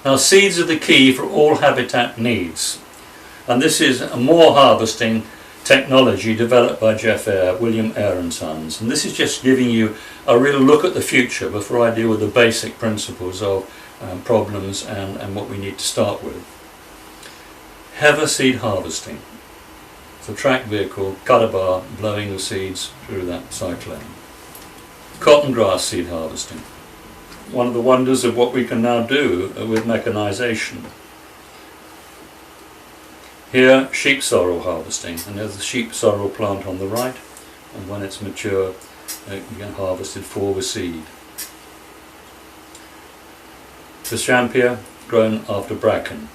Now, seeds are the key for all habitat needs, and this is a more harvesting technology developed by William Eyre and Sons, and this is just giving you a real look at the future before I deal with the basic principles of problems and what we need to start with. Heather seed harvesting. It's a track vehicle, cut a bar, blowing the seeds through that cyclone. Cotton grass seed harvesting. One of the wonders of what we can now do with mechanisation. Here, sheep sorrel harvesting, and there's the sheep sorrel plant on the right, and when it's mature you can harvest it for the seed. The champia grown after bracken,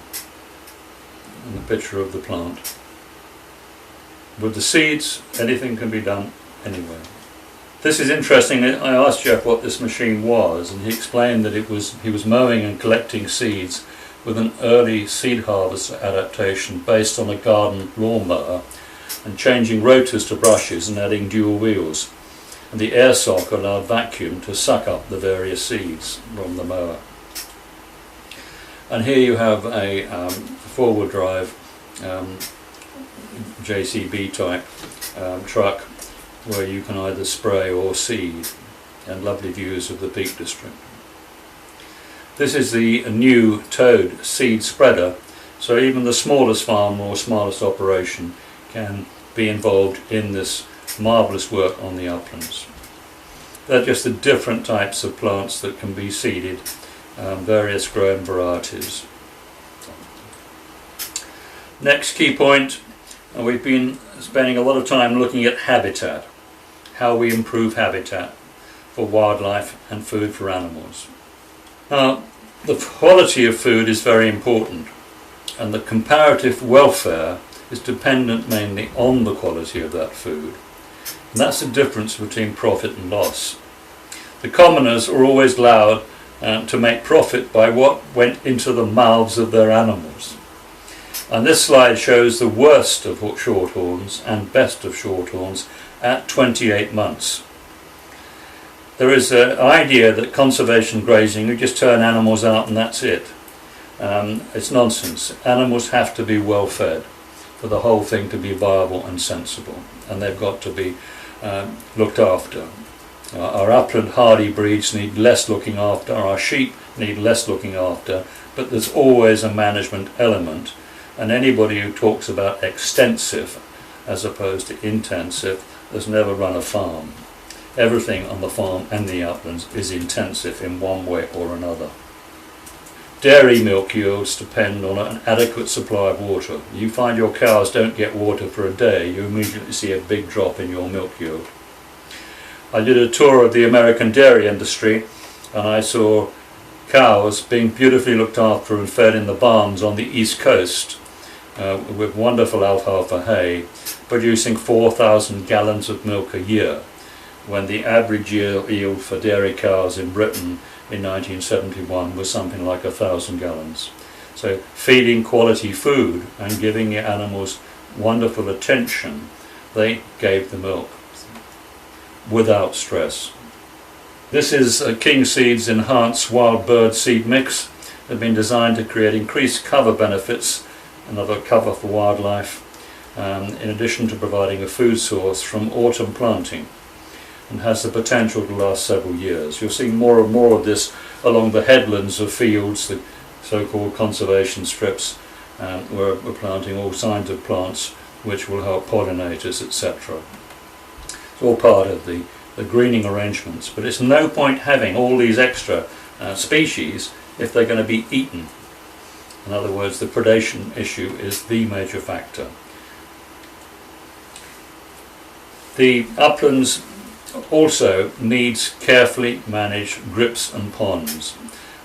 and the picture of the plant. With the seeds, anything can be done anywhere. This is interesting. I asked Jeff what this machine was, and he explained that he was mowing and collecting seeds with an early seed harvest adaptation based on a garden lawnmower, and changing rotors to brushes and adding dual wheels. And the air sock allowed vacuum to suck up the various seeds from the mower. And here you have a four-wheel drive JCB type truck where you can either spray or seed, and lovely views of the Peak District. This is the new Toad seed spreader, so even the smallest farm or smallest operation can be involved in this marvellous work on the uplands. They're just the different types of plants that can be seeded, various growing varieties. Next key point, we've been spending a lot of time looking at habitat, how we improve habitat for wildlife and food for animals. Now, the quality of food is very important, and the comparative welfare is dependent mainly on the quality of that food. And that's the difference between profit and loss. The commoners are always allowed to make profit by what went into the mouths of their animals. And this slide shows the worst of shorthorns and best of shorthorns at 28 months. There is an idea that conservation grazing, you just turn animals out and that's it. It's nonsense. Animals have to be well fed for the whole thing to be viable and sensible, and they've got to be looked after. Our upland hardy breeds need less looking after, our sheep need less looking after, but there's always a management element, and anybody who talks about extensive as opposed to intensive has never run a farm. Everything on the farm and the uplands is intensive in one way or another. Dairy milk yields depend on an adequate supply of water. You find your cows don't get water for a day, you immediately see a big drop in your milk yield. I did a tour of the American dairy industry, and I saw cows being beautifully looked after and fed in the barns on the East Coast with wonderful alfalfa hay, producing 4,000 gallons of milk a year, when the average yield for dairy cows in Britain in 1971 was something like 1,000 gallons. So feeding quality food and giving the animals wonderful attention, they gave the milk without stress. This is a King Seed's enhanced wild bird seed mix. They've been designed to create increased cover benefits, another cover for wildlife, in addition to providing a food source from autumn planting, and has the potential to last several years. You'll see more and more of this along the headlands of fields, the so-called conservation strips, where we're planting all kinds of plants which will help pollinators, etc. It's all part of the greening arrangements, but it's no point having all these extra species if they're going to be eaten. In other words, the predation issue is the major factor. The uplands also needs carefully managed grips and ponds.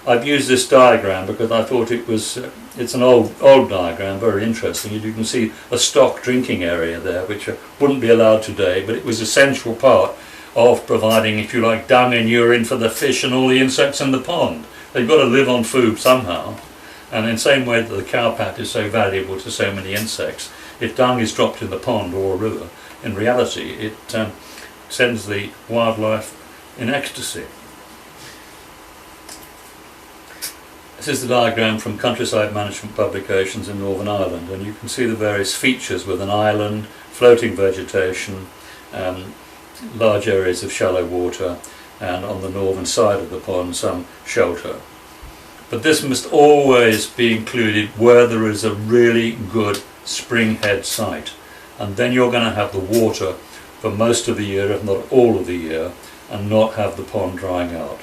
I've used this diagram because I thought it's an old diagram, very interesting. You can see a stock drinking area there, which wouldn't be allowed today, but it was a central part of providing, if you like, dung and urine for the fish and all the insects in the pond. They've got to live on food somehow, and in the same way that the cowpat is so valuable to so many insects, if dung is dropped in the pond or a river, in reality it sends the wildlife in ecstasy. It's This is the diagram from Countryside Management Publications in Northern Ireland, and you can see the various features with an island, floating vegetation, large areas of shallow water, and on the northern side of the pond some shelter. But this must always be included where there is a really good spring head site, and then you're going to have the water for most of the year, if not all of the year, and not have the pond drying out.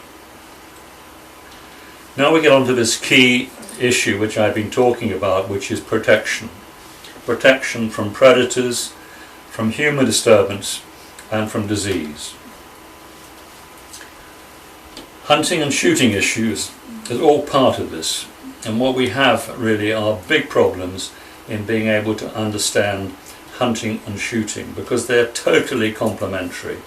Now we get on to this key issue which I've been talking about, which is protection. Protection from predators, from human disturbance, and from disease. Hunting and shooting issues is all part of this, and what we have really are big problems in being able to understand hunting and shooting, because they're totally complementary.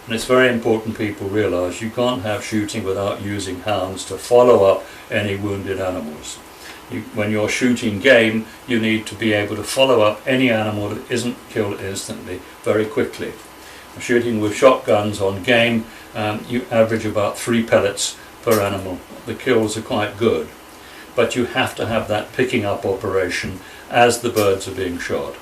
And it's very important people realise you can't have shooting without using hounds to follow up any wounded animals. When you're shooting game, you need to be able to follow up any animal that isn't killed instantly very quickly. Shooting with shotguns on game, you average about 3 pellets per animal. The kills are quite good, but you have to have that picking up operation as the birds are being shot.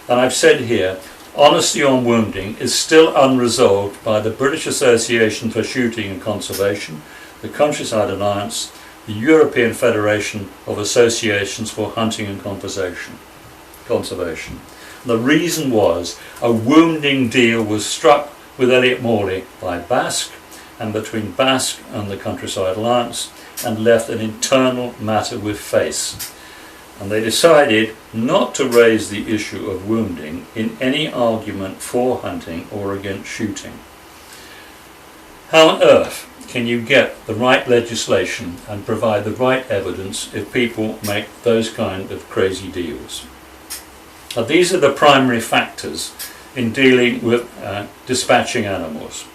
And I've said here, honesty on wounding is still unresolved by the British Association for Shooting and Conservation, the Countryside Alliance, the European Federation of Associations for Hunting and Conservation. The reason was a wounding deal was struck with Elliot Morley by Basque and between Basque and the Countryside Alliance, and left an internal matter with face. And they decided not to raise the issue of wounding in any argument for hunting or against shooting. How on earth can you get the right legislation and provide the right evidence if people make those kind of crazy deals? Now, these are the primary factors in dealing with dispatching animals.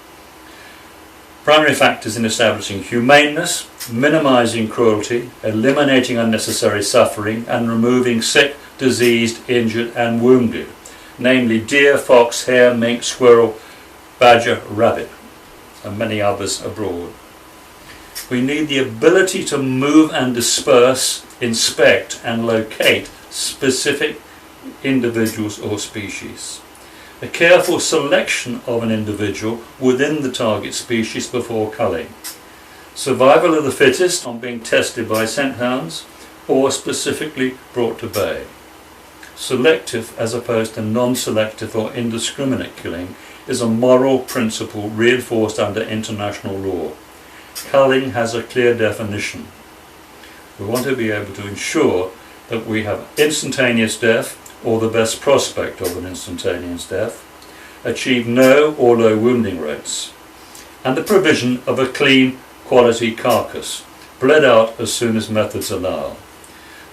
Primary factors in establishing humaneness, minimising cruelty, eliminating unnecessary suffering, and removing sick, diseased, injured and wounded, namely deer, fox, hare, mink, squirrel, badger, rabbit, and many others abroad. We need the ability to move and disperse, inspect and locate specific individuals or species. A careful selection of an individual within the target species before culling. Survival of the fittest on being tested by scent hounds or specifically brought to bay. Selective as opposed to non-selective or indiscriminate killing is a moral principle reinforced under international law. Culling has a clear definition. We want to be able to ensure that we have instantaneous death or the best prospect of an instantaneous death, achieve no or low wounding rates, and the provision of a clean quality carcass, bled out as soon as methods allow.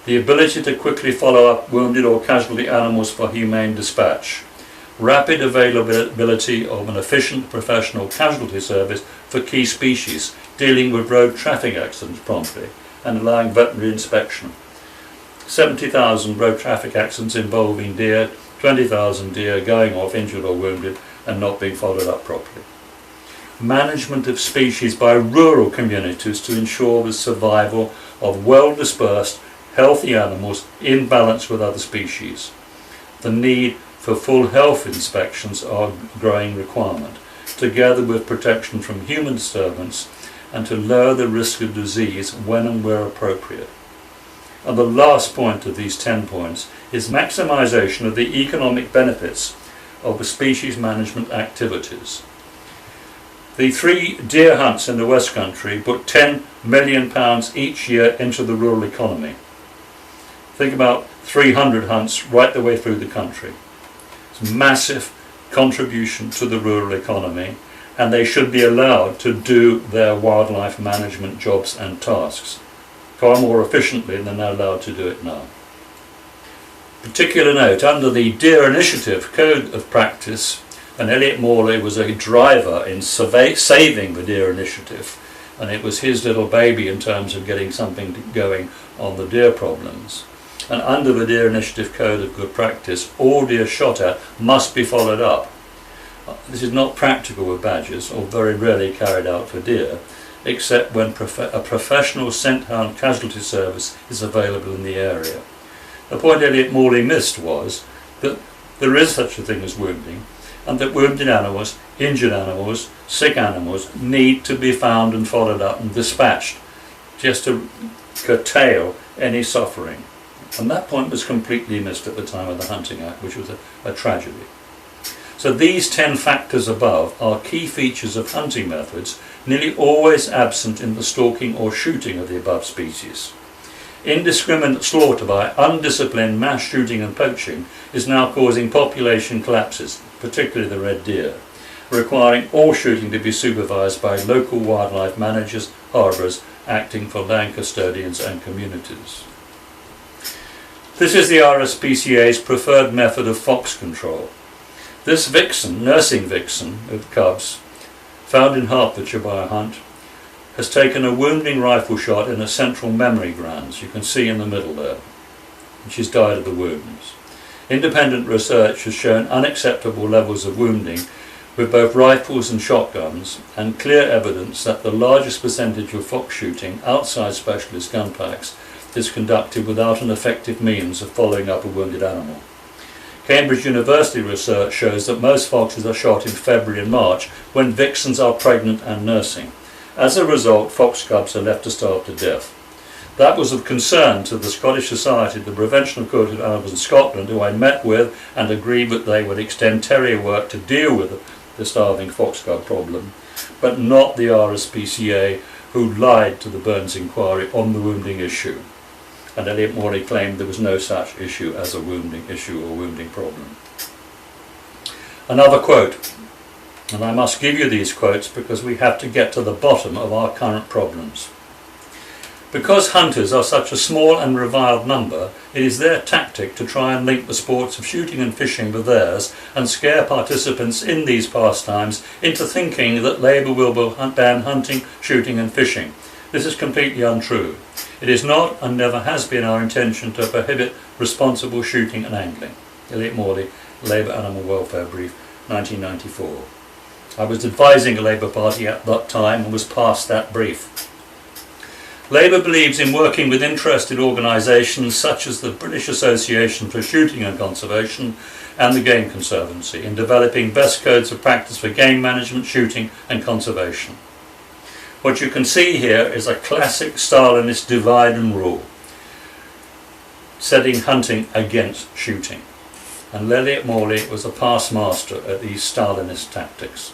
The ability to quickly follow up wounded or casualty animals for humane dispatch. Rapid availability of an efficient professional casualty service for key species, dealing with road traffic accidents promptly, and allowing veterinary inspection. 70,000 road traffic accidents involving deer, 20,000 deer going off injured or wounded and not being followed up properly. Management of species by rural communities to ensure the survival of well-dispersed, healthy animals in balance with other species. The need for full health inspections are a growing requirement, together with protection from human disturbance and to lower the risk of disease when and where appropriate. And the last point of these 10 points is maximisation of the economic benefits of the species management activities. The 3 deer hunts in the West Country put £10 million each year into the rural economy. Think about 300 hunts right the way through the country. It's a massive contribution to the rural economy, and they should be allowed to do their wildlife management jobs and tasks far more efficiently than they're allowed to do it now. Particular note, under the Deer Initiative Code of Practice, and Elliot Morley was a driver in saving the Deer Initiative, and it was his little baby in terms of getting something going on the deer problems. And under the Deer Initiative Code of Good Practice, all deer shot at must be followed up. This is not practical with badgers, or very rarely carried out for deer, except when a professional scent-hound casualty service is available in the area. The point Elliot Morley missed was that there is such a thing as wounding, and that wounded animals, injured animals, sick animals need to be found and followed up and dispatched just to curtail any suffering. And that point was completely missed at the time of the Hunting Act, which was a tragedy. So these 10 factors above are key features of hunting methods, nearly always absent in the stalking or shooting of the above species. Indiscriminate slaughter by undisciplined mass shooting and poaching is now causing population collapses, particularly the red deer, requiring all shooting to be supervised by local wildlife managers, harbourers, acting for land custodians and communities. This is the RSPCA's preferred method of fox control. This vixen, nursing vixen of cubs, found in Hertfordshire by a hunt, has taken a wounding rifle shot in a central memory glands, you can see in the middle there, and she's died of the wounds. Independent research has shown unacceptable levels of wounding with both rifles and shotguns, and clear evidence that the largest percentage of fox shooting outside specialist gun packs is conducted without an effective means of following up a wounded animal. Cambridge University research shows that most foxes are shot in February and March when vixens are pregnant and nursing. As a result, fox cubs are left to starve to death. That was of concern to the Scottish Society of the Prevention of Cruelty to Animals in Scotland, who I met with and agreed that they would extend terrier work to deal with the starving fox cub problem, but not the RSPCA, who lied to the Burns inquiry on the wounding issue. And Elliot Morley claimed there was no such issue as a wounding issue or wounding problem. Another quote, and I must give you these quotes because we have to get to the bottom of our current problems. Because hunters are such a small and reviled number, it is their tactic to try and link the sports of shooting and fishing with theirs and scare participants in these pastimes into thinking that Labour will ban hunting, shooting and fishing. This is completely untrue. It is not and never has been our intention to prohibit responsible shooting and angling. Elliot Morley, Labour Animal Welfare Brief, 1994. I was advising a Labour Party at that time and was passed that brief. Labour believes in working with interested organisations such as the British Association for Shooting and Conservation and the Game Conservancy in developing best codes of practice for game management, shooting and conservation. What you can see here is a classic Stalinist divide and rule, setting hunting against shooting. And Elliot Morley was a past master at these Stalinist tactics.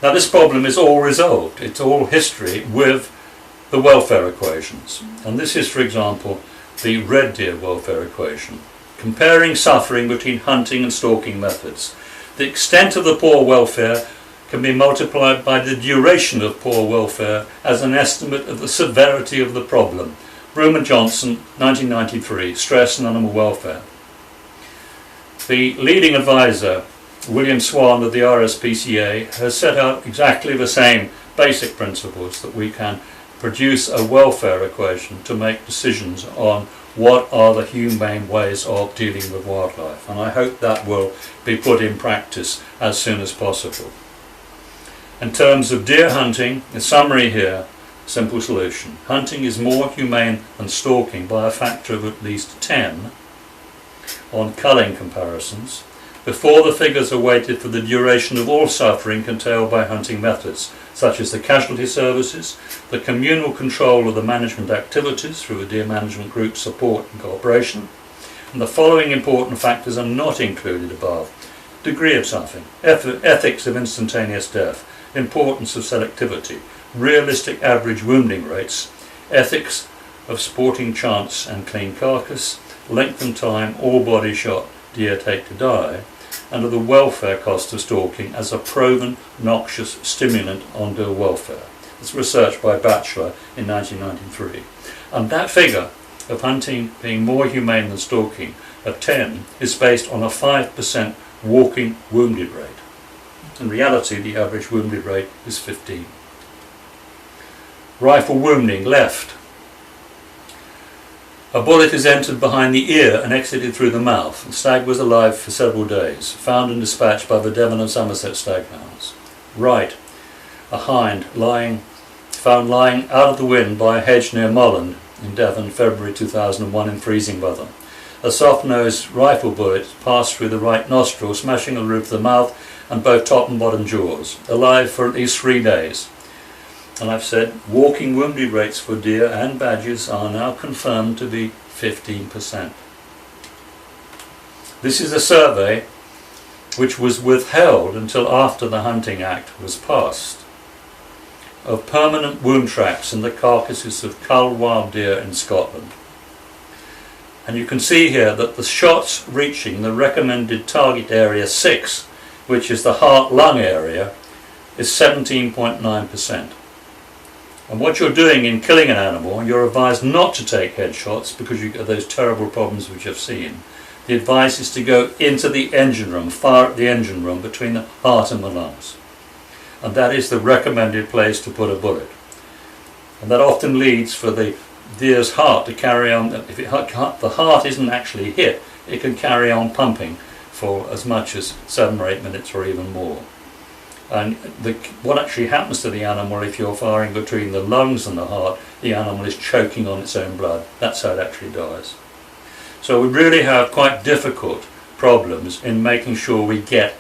Now this problem is all resolved, it's all history with the welfare equations. And this is, for example, the red deer welfare equation, comparing suffering between hunting and stalking methods. The extent of the poor welfare can be multiplied by the duration of poor welfare as an estimate of the severity of the problem. Broom and Johnson, 1993, Stress and Animal Welfare. The leading advisor, William Swan of the RSPCA, has set out exactly the same basic principles, that we can produce a welfare equation to make decisions on what are the humane ways of dealing with wildlife. And I hope that will be put in practice as soon as possible. In terms of deer hunting, the summary here, simple solution. Hunting is more humane than stalking by a factor of at least 10 on culling comparisons, before the figures are weighted for the duration of all suffering curtailed by hunting methods, such as the casualty services, the communal control of the management activities through the deer management group support and cooperation, and the following important factors are not included above: degree of suffering, ethics of instantaneous death, importance of selectivity, realistic average wounding rates, ethics of sporting chance and clean carcass, length and time all body shot deer take to die, and of the welfare cost of stalking as a proven noxious stimulant on deer welfare. It's research by Batchelor in 1993. And that figure of hunting being more humane than stalking of 10 is based on a 5% walking wounded rate. In reality, the average wounded rate is 15. Rifle wounding, left. A bullet is entered behind the ear and exited through the mouth. The stag was alive for several days, found and dispatched by the Devon and Somerset staghounds. Right. a hind found lying out of the wind by a hedge near Molland in Devon, February 2001 in freezing weather. A soft-nosed rifle bullet passed through the right nostril, smashing the roof of the mouth and both top and bottom jaws. Alive for at least 3 days. And I've said walking wounded rates for deer and badgers are now confirmed to be 15%. This is a survey which was withheld until after the Hunting Act was passed, of permanent wound tracks in the carcasses of culled wild deer in Scotland. And you can see here that the shots reaching the recommended target area 6, which is the heart-lung area, is 17.9%. And what you're doing in killing an animal, you're advised not to take headshots because you get those terrible problems which you've seen. The advice is to go into the engine room, fire at the engine room between the heart and the lungs. And that is the recommended place to put a bullet. And that often leads for the deer's heart to carry on. If the heart isn't actually hit, it can carry on pumping for as much as 7 or 8 minutes or even more. And what actually happens to the animal if you're firing between the lungs and the heart, the animal is choking on its own blood. That's how it actually dies. So we really have quite difficult problems in making sure we get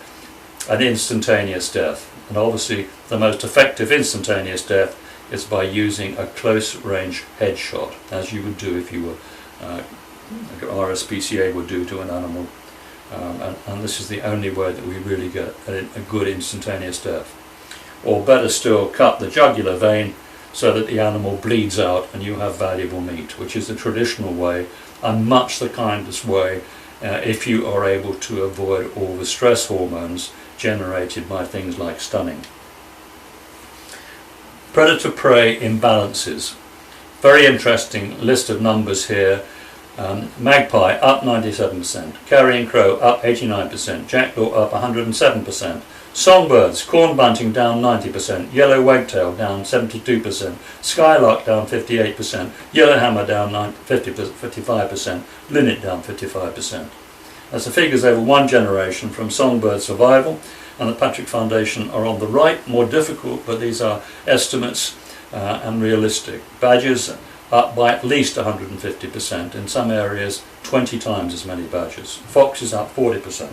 an instantaneous death. And obviously the most effective instantaneous death is by using a close range headshot, as you would do if you were, RSPCA would do to an animal. And this is the only way that we really get a good instantaneous death. Or better still, cut the jugular vein so that the animal bleeds out and you have valuable meat, which is the traditional way and much the kindest way if you are able to avoid all the stress hormones generated by things like stunning. Predator-prey imbalances. Very interesting list of numbers here. Magpie up 97%, carrion crow up 89%, jackdaw up 107%, songbirds, corn bunting down 90%, yellow wagtail down 72%, skylark down 58%, yellowhammer down 55%, linnet down 55%. As the figures over one generation from songbird survival and the Patrick Foundation are on the right, more difficult, but these are estimates and realistic. Badgers up by at least 150%, in some areas 20 times as many badgers. Foxes up 40%.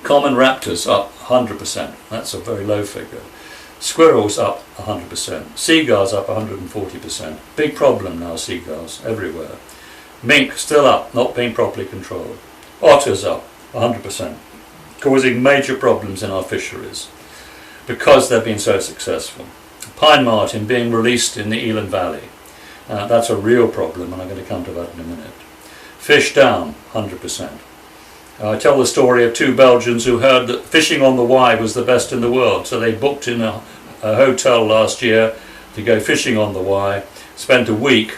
Common raptors up 100%, that's a very low figure. Squirrels up 100%. Seagulls up 140%. Big problem now, seagulls everywhere. Mink still up, not being properly controlled. Otters up 100%, causing major problems in our fisheries because they've been so successful. Pine marten being released in the Eland Valley. That's a real problem, and I'm going to come to that in a minute. Fish down 100%. I tell the story of 2 Belgians who heard that fishing on the Wye was the best in the world, so they booked in a hotel last year to go fishing on the Wye, spent a week,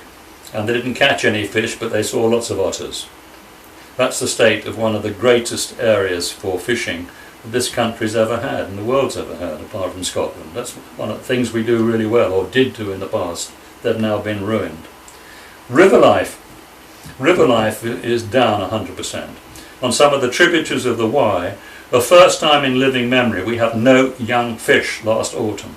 and they didn't catch any fish, but they saw lots of otters. That's the state of one of the greatest areas for fishing that this country's ever had and the world's ever had, apart from Scotland. That's one of the things we do really well, or did do in the past. They've now been ruined. River life is down 100%. On some of the tributaries of the Wye, the first time in living memory we have no young fish last autumn.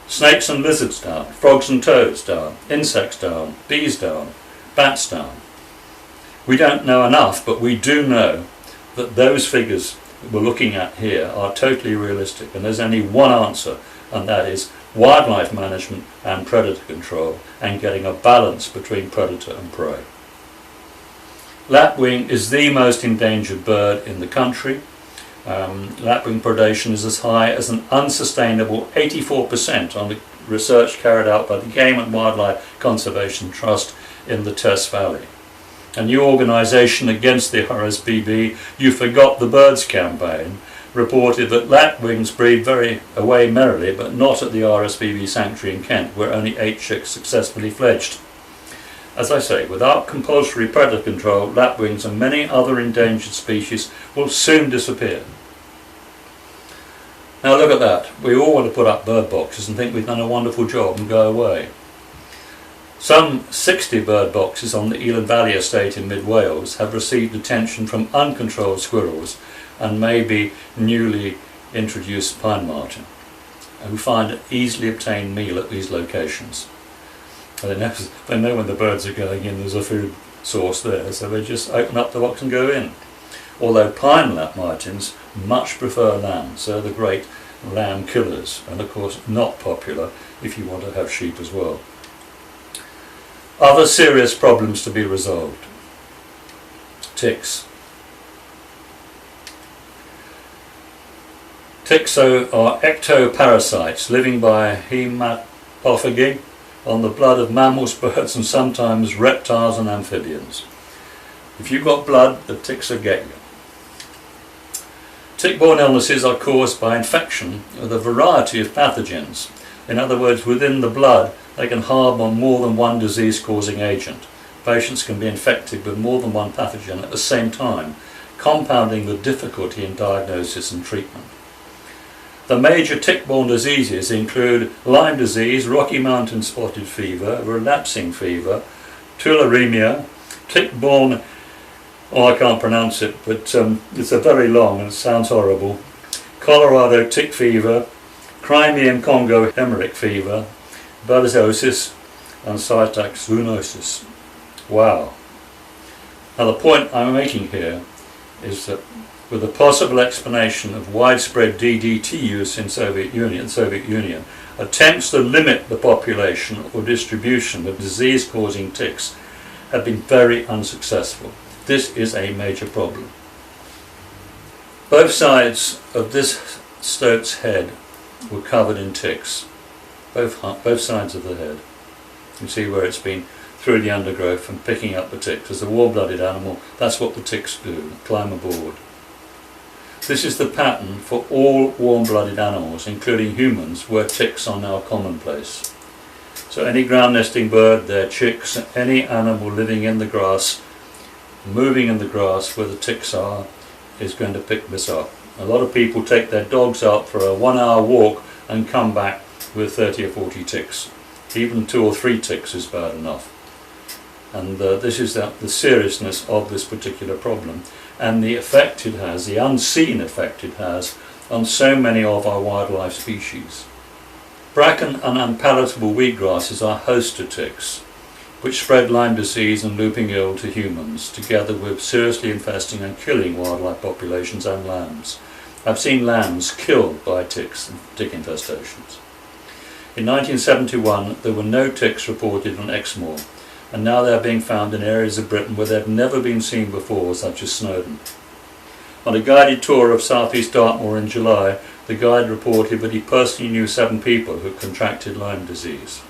Snakes and lizards down, frogs and toads down, insects down, bees down, bats down. We don't know enough, but we do know that those figures that we're looking at here are totally realistic, and there's only one answer, and that is wildlife management and predator control, and getting a balance between predator and prey. Lapwing is the most endangered bird in the country. Lapwing predation is as high as an unsustainable 84% on the research carried out by the Game and Wildlife Conservation Trust in the Tess Valley. A new organisation against the RSPB, You Forgot the Birds campaign, reported that lapwings breed away merrily, but not at the RSPB sanctuary in Kent, where only 8 chicks successfully fledged. As I say, without compulsory predator control, lapwings and many other endangered species will soon disappear. Now look at that. We all want to put up bird boxes and think we've done a wonderful job and go away. Some 60 bird boxes on the Eland Valley estate in mid-Wales have received attention from uncontrolled squirrels and maybe newly introduced pine marten. who find easily obtained meal at these locations. They know when the birds are going in, there's a food source there, so they just open up the box and go in. Although pine martins much prefer lamb, so they're the great lamb killers, and of course not popular if you want to have sheep as well. Other serious problems to be resolved. Ticks. Ticks are ectoparasites living by hematophagy on the blood of mammals, birds and sometimes reptiles and amphibians. If you've got blood, the ticks will get you. Tick-borne illnesses are caused by infection with a variety of pathogens. In other words, within the blood they can harbour more than one disease-causing agent. Patients can be infected with more than one pathogen at the same time, compounding the difficulty in diagnosis and treatment. The major tick-borne diseases include Lyme disease, Rocky Mountain spotted fever, relapsing fever, tularemia, tick-borne, I can't pronounce it, but it's a very long and it sounds horrible, Colorado tick fever, Crimean Congo hemorrhagic fever, babesiosis and cytomegalosis. Wow. Now the point I'm making here is that with the possible explanation of widespread DDT use in Soviet Union, attempts to limit the population or distribution of disease-causing ticks have been very unsuccessful. This is a major problem. Both sides of this stoat's head were covered in ticks. Both sides of the head. You can see where it's been through the undergrowth and picking up the ticks. As a warm-blooded animal, that's what the ticks do, climb aboard. This is the pattern for all warm-blooded animals, including humans, where ticks are now commonplace. So any ground-nesting bird, their chicks, any animal living in the grass, moving in the grass where the ticks are, is going to pick this up. A lot of people take their dogs out for a 1-hour walk and come back with 30 or 40 ticks. Even 2 or 3 ticks is bad enough. And this is the seriousness of this particular problem and the effect it has, the unseen effect it has on so many of our wildlife species. Bracken and unpalatable wheatgrasses are host to ticks, which spread Lyme disease and looping ill to humans, together with seriously infesting and killing wildlife populations and lambs. I've seen lambs killed by ticks and tick infestations. In 1971 there were no ticks reported on Exmoor, and now they are being found in areas of Britain where they have never been seen before, such as Snowdon. On a guided tour of southeast Dartmoor in July, the guide reported that he personally knew 7 people who contracted Lyme disease.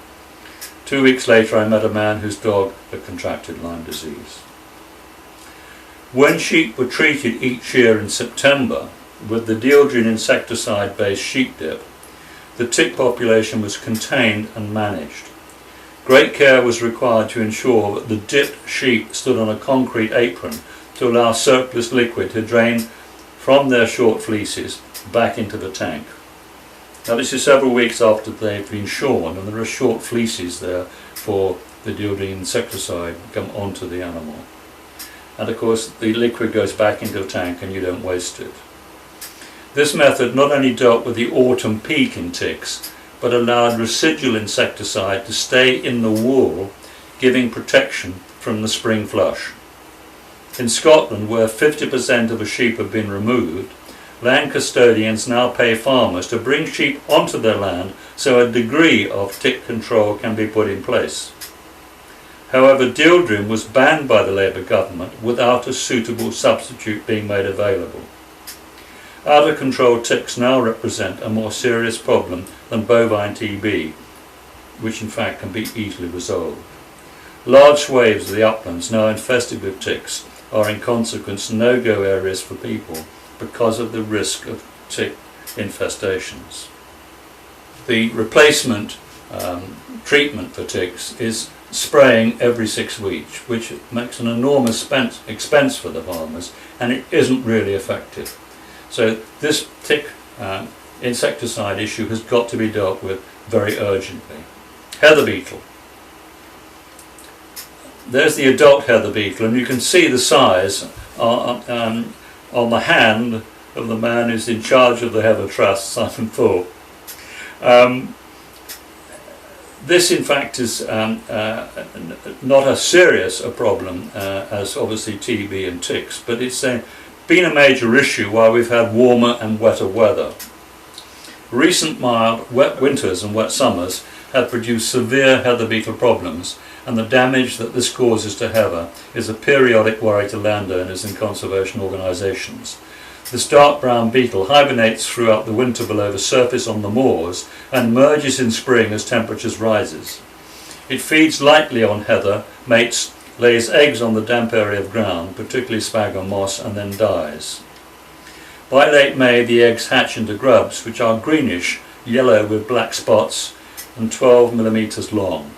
2 weeks later I met a man whose dog had contracted Lyme disease. When sheep were treated each year in September with the dieldrin insecticide-based sheep dip, the tick population was contained and managed. Great care was required to ensure that the dipped sheep stood on a concrete apron to allow surplus liquid to drain from their short fleeces back into the tank. Now this is several weeks after they've been shorn, and there are short fleeces there for the dieldrin insecticide to come onto the animal. And of course the liquid goes back into the tank and you don't waste it. This method not only dealt with the autumn peak in ticks, but allowed residual insecticide to stay in the wool, giving protection from the spring flush. In Scotland, where 50% of the sheep have been removed, land custodians now pay farmers to bring sheep onto their land so a degree of tick control can be put in place. However, dieldrin was banned by the Labour government without a suitable substitute being made available. Out-of-control ticks now represent a more serious problem than bovine TB, which in fact can be easily resolved. Large swathes of the uplands now infested with ticks are in consequence no-go areas for people because of the risk of tick infestations. The replacement treatment for ticks is spraying every 6 weeks, which makes an enormous expense for the farmers, and it isn't really effective. So this tick insecticide issue has got to be dealt with very urgently. Heather beetle. There's the adult heather beetle, and you can see the size on the hand of the man who's in charge of the Heather Trust, Simon Thorpe. This in fact is not as serious a problem as obviously TB and ticks, but it's been a major issue while we've had warmer and wetter weather. Recent mild, wet winters and wet summers have produced severe heather beetle problems, and the damage that this causes to heather is a periodic worry to landowners and conservation organisations. This dark brown beetle hibernates throughout the winter below the surface on the moors and emerges in spring as temperatures rises. It feeds lightly on heather, mates, lays eggs on the damp area of ground, particularly sphagnum moss, and then dies. By late May the eggs hatch into grubs, which are greenish, yellow with black spots and 12 millimetres long.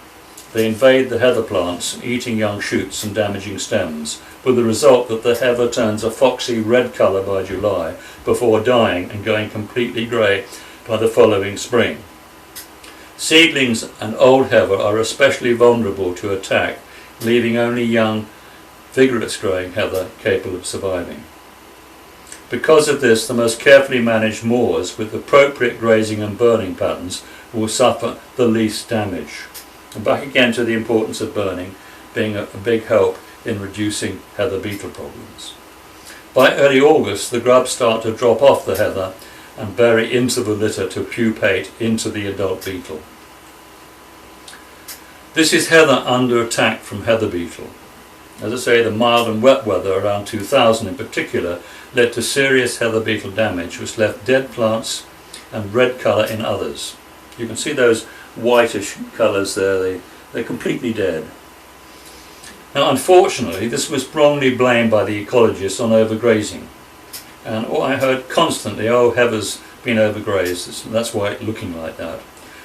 They invade the heather plants, eating young shoots and damaging stems, with the result that the heather turns a foxy red colour by July, before dying and going completely grey by the following spring. Seedlings and old heather are especially vulnerable to attack, leaving only young, vigorous growing heather capable of surviving. Because of this, the most carefully managed moors with appropriate grazing and burning patterns will suffer the least damage. And back again to the importance of burning being a big help in reducing heather beetle problems. By early August, the grubs start to drop off the heather and bury into the litter to pupate into the adult beetle. This is heather under attack from heather beetle. As I say, the mild and wet weather around 2000 in particular led to serious heather beetle damage, which left dead plants and red colour in others. You can see those whitish colours there, they're completely dead. Now unfortunately this was wrongly blamed by the ecologists on overgrazing, and I heard constantly, oh, heather's been overgrazed, that's why it's looking like that.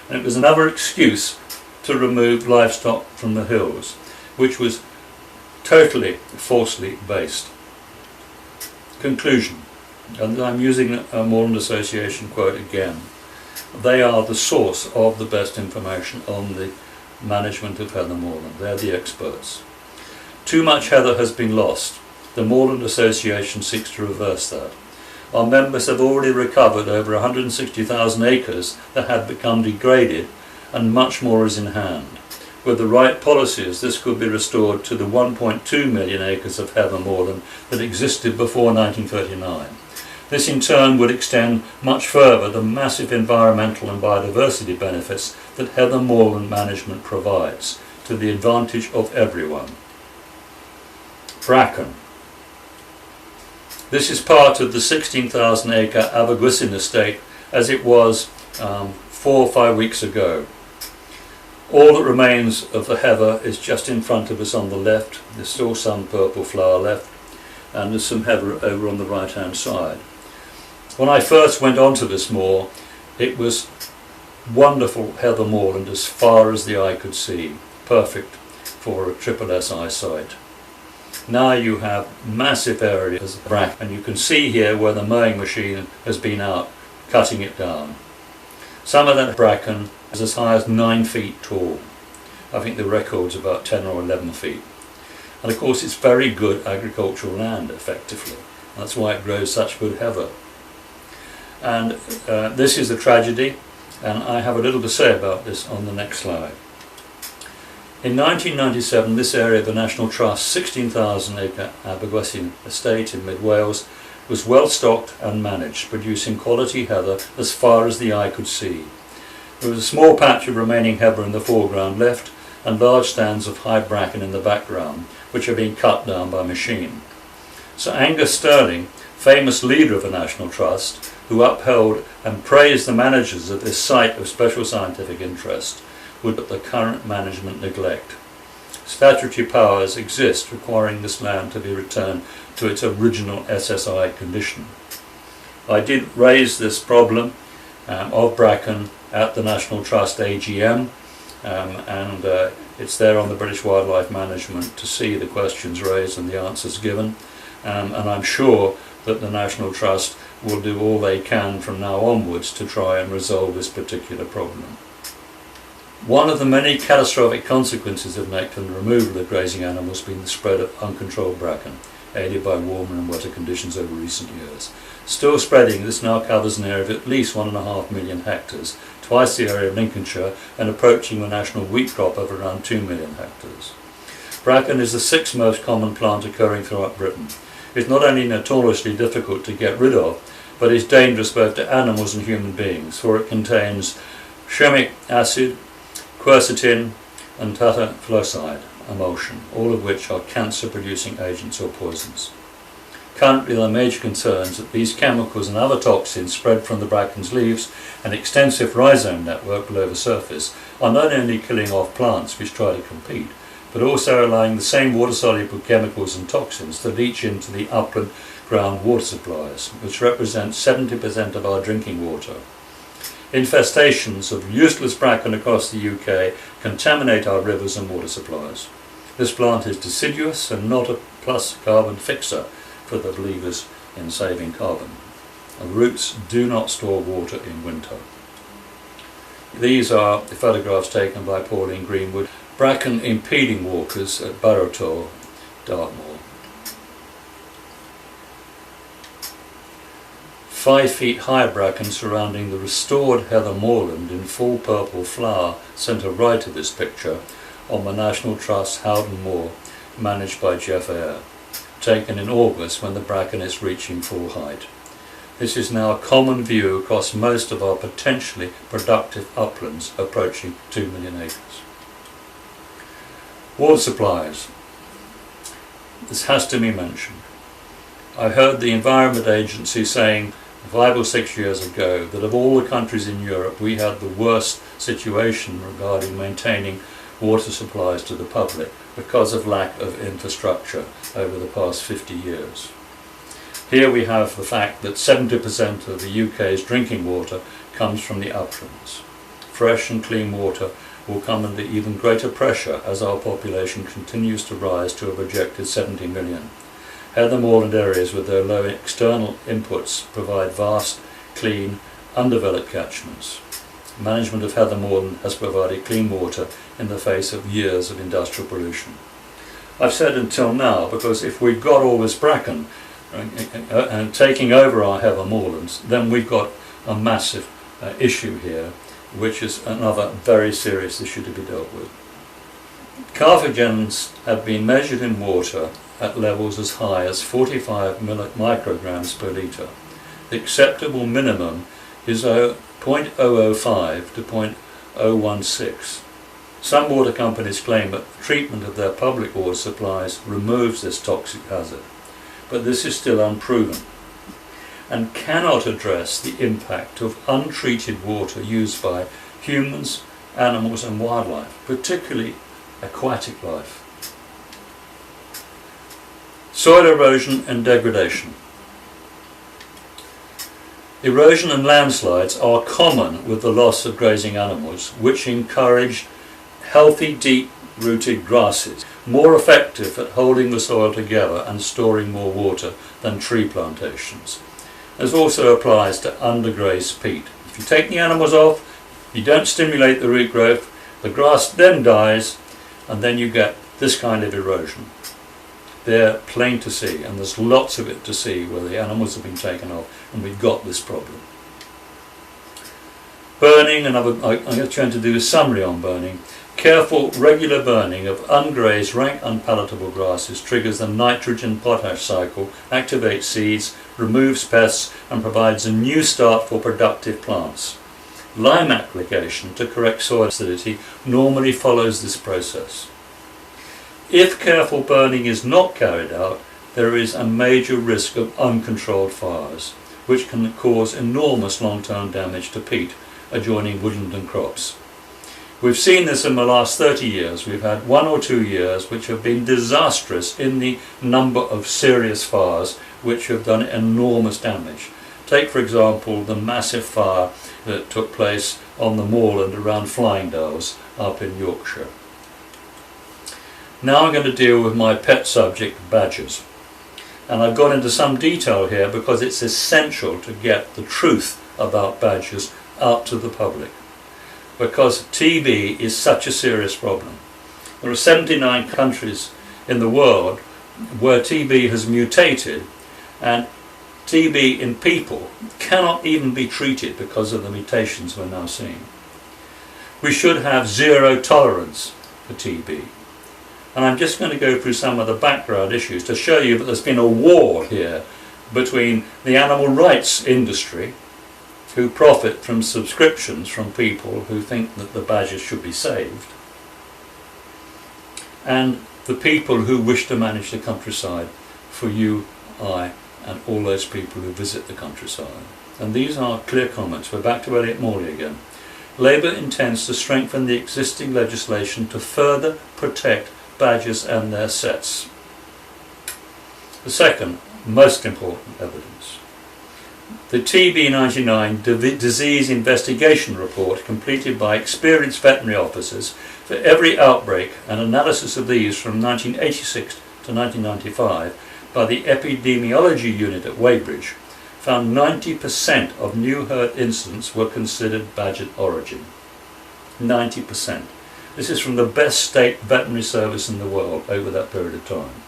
And it was another excuse to remove livestock from the hills, which was totally falsely based. Conclusion, and I'm using a Moorland Association quote again: they are the source of the best information on the management of heather moorland. They're the experts. Too much heather has been lost. The Moorland Association seeks to reverse that. Our members have already recovered over 160,000 acres that had become degraded, and much more is in hand. With the right policies, this could be restored to the 1.2 million acres of heather moorland that existed before 1939. This in turn would extend much further the massive environmental and biodiversity benefits that heather moorland management provides, to the advantage of everyone. Bracken. This is part of the 16,000 acre Abergwysin estate as it was 4 or 5 weeks ago. All that remains of the heather is just in front of us on the left. There's still some purple flower left, and there's some heather over on the right hand side. When I first went onto this moor, it was wonderful heather moorland as far as the eye could see, perfect for a triple SI site. Now you have massive areas of bracken, and you can see here where the mowing machine has been out cutting it down. Some of that bracken is as high as 9 feet tall. I think the record's about 10 or 11 feet. And of course it's very good agricultural land effectively. That's why it grows such good heather. And this is a tragedy, and I have a little to say about this on the next slide. In 1997, this area of the National Trust 16,000 acre Abergwysin estate in mid Wales was well stocked and managed, producing quality heather as far as the eye could see. There was a small patch of remaining heather in the foreground left, and large stands of high bracken in the background, which had been cut down by machine. Sir Angus Stirling, famous leader of the National Trust, who upheld and praised the managers of this site of special scientific interest, would the current management neglect. Statutory powers exist requiring this land to be returned to its original SSI condition. I did raise this problem of bracken at the National Trust AGM, and it's there on the British Wildlife Management to see the questions raised and the answers given, and I'm sure that the National Trust will do all they can from now onwards to try and resolve this particular problem. One of the many catastrophic consequences of neglect and removal of grazing animals has been the spread of uncontrolled bracken, aided by warmer and wetter conditions over recent years. Still spreading, this now covers an area of at least 1.5 million hectares, twice the area of Lincolnshire and approaching the national wheat crop of around 2 million hectares. Bracken is the sixth most common plant occurring throughout Britain. It's not only notoriously difficult to get rid of, but is dangerous both to animals and human beings, for it contains chemic acid, quercetin and cataclysm emulsion, all of which are cancer-producing agents or poisons. Currently, there are major concerns that these chemicals and other toxins spread from the bracken's leaves and extensive rhizome network below the surface are not only killing off plants which try to compete, but also allowing the same water-soluble chemicals and toxins to leach into the upland ground water supplies, which represent 70% of our drinking water. Infestations of useless bracken across the UK contaminate our rivers and water supplies. This plant is deciduous and not a plus carbon fixer for the believers in saving carbon. The roots do not store water in winter. These are the photographs taken by Pauline Greenwood, bracken impeding walkers at Burrowtor, Dartmoor. 5 feet high bracken surrounding the restored heather moorland in full purple flower centre right of this picture on the National Trust Howden Moor, managed by Jeff Eyre, taken in August when the bracken is reaching full height. This is now a common view across most of our potentially productive uplands approaching 2 million acres. Water supplies. This has to be mentioned. I heard the Environment Agency saying 5 or 6 years ago that of all the countries in Europe we had the worst situation regarding maintaining water supplies to the public because of lack of infrastructure over the past 50 years. Here we have the fact that 70% of the UK's drinking water comes from the uplands. Fresh and clean water will come under even greater pressure as our population continues to rise to a projected 70 million. Heather moorland areas with their low external inputs provide vast, clean, undeveloped catchments. Management of heather moorland has provided clean water in the face of years of industrial pollution. I've said until now, because if we've got all this bracken and taking over our heather moorlands, then we've got a massive issue here, which is another very serious issue to be dealt with. Carcinogens have been measured in water at levels as high as 45 micrograms per litre. The acceptable minimum is 0.005 to 0.016. Some water companies claim that the treatment of their public water supplies removes this toxic hazard, but this is still unproven and cannot address the impact of untreated water used by humans, animals and wildlife, particularly aquatic life. Soil erosion and degradation. Erosion and landslides are common with the loss of grazing animals, which encourage healthy, deep-rooted grasses, more effective at holding the soil together and storing more water than tree plantations. This also applies to undergrazed peat. If you take the animals off, you don't stimulate the root growth, the grass then dies, and then you get this kind of erosion. They're plain to see, and there's lots of it to see where the animals have been taken off, and we've got this problem. Burning, and I'm going to do a summary on burning. Careful, regular burning of ungrazed, rank, unpalatable grasses triggers the nitrogen-potash cycle, activates seeds, removes pests, and provides a new start for productive plants. Lime application to correct soil acidity normally follows this process. If careful burning is not carried out, there is a major risk of uncontrolled fires, which can cause enormous long-term damage to peat adjoining woodland and crops. We've seen this in the last 30 years. We've had 1 or 2 years which have been disastrous in the number of serious fires which have done enormous damage. Take, for example, the massive fire that took place on the moorland around Flyingdales up in Yorkshire. Now I'm going to deal with my pet subject, badgers. And I've gone into some detail here because it's essential to get the truth about badgers out to the public, because TB is such a serious problem. There are 79 countries in the world where TB has mutated, and TB in people cannot even be treated because of the mutations we're now seeing. We should have zero tolerance for TB. And I'm just going to go through some of the background issues to show you that there's been a war here between the animal rights industry, who profit from subscriptions from people who think that the badgers should be saved, and the people who wish to manage the countryside for you, I, and all those people who visit the countryside. And these are clear comments. We're back to Elliot Morley again. Labour intends to strengthen the existing legislation to further protect badgers and their sets. The second, most important evidence. The TB99 disease investigation report completed by experienced veterinary officers for every outbreak and analysis of these from 1986 to 1995 by the epidemiology unit at Weybridge found 90% of new herd incidents were considered badger origin. 90%. This is from the best state veterinary service in the world over that period of time.